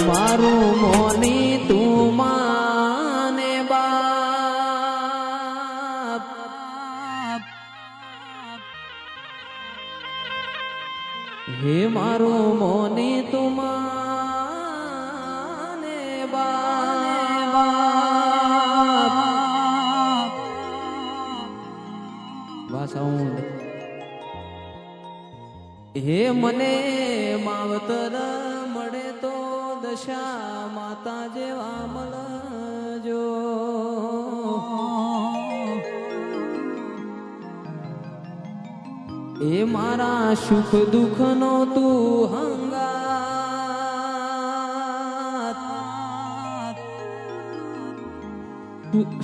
મારું મોની તું માને બાપ હે મારું મોની તું માને બાપ વાસાઉન્ડ હે મને માવતર મળે તો દશા માતા જેવા મળજો એ મારા સુખ દુઃખ નો તું હંગાત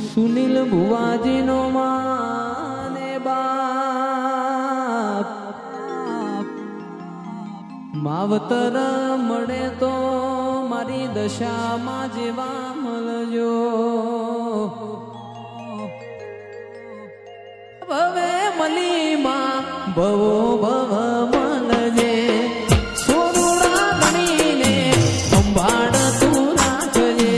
સુનિલ ભુવાજી નો માને બાપ માવતર મળે તો મારી દશામાં જેવા મળજો ભવે મલીમાં ભવો ભવ મળજે સોરુડા બનીને સંભાળ તું રાખજે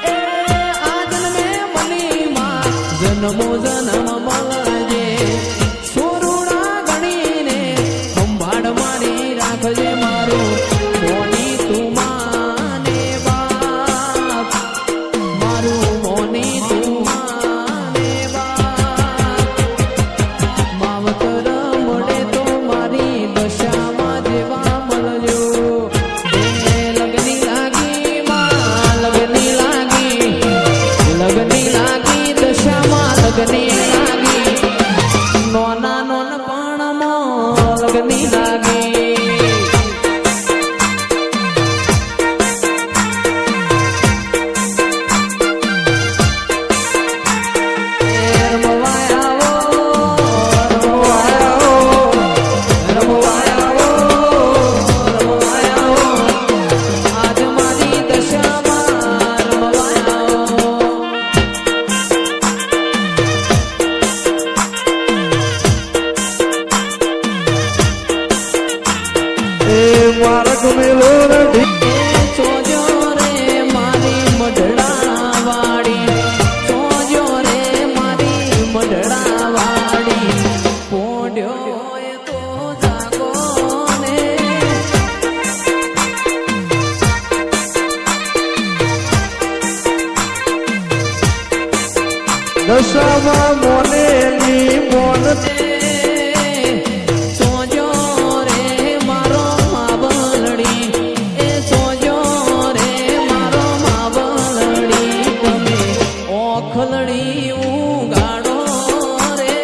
એ આ જન્મે મલીમાં જન્મો જન્મ મળજે સોરુડા ગણીને સંભાળ મારી રાખજે મારું મોની તું માને બાપ મારું મોની તું માને બાપ માવતર મળે તો મારી દશામાં જેવા મળજો લગની લાગી માં લગની લાગી દશામાં લગની લાગી નોના નોન પણ લગની લાગી ચોજો રે મારી મઢડા વાડી ચોજો રે મારી મઢડા વાડી પોડ્યો એ તો જાગો ને દશામાં મોનેલી મોન ખલડી ઉગાડો રે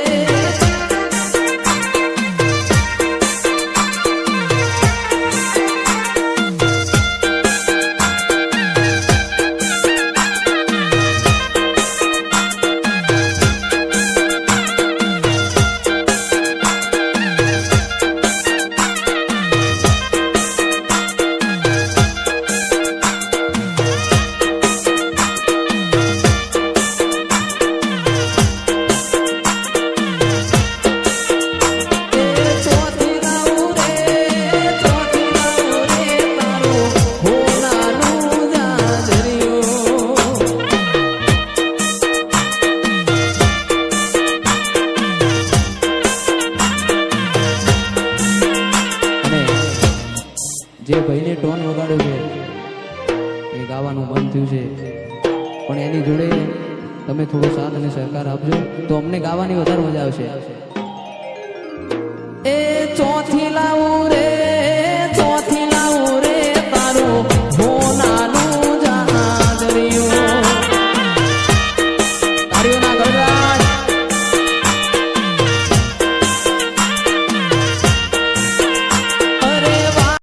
જે ભાઈને ટોન વગાડ્યો છે એ ગાવાનું બંધ થયું છે પણ એની જોડે તમે થોડો સાથ અને સહકાર આપજો તો અમને ગાવાની વધારે મજા આવશે એ ચોથી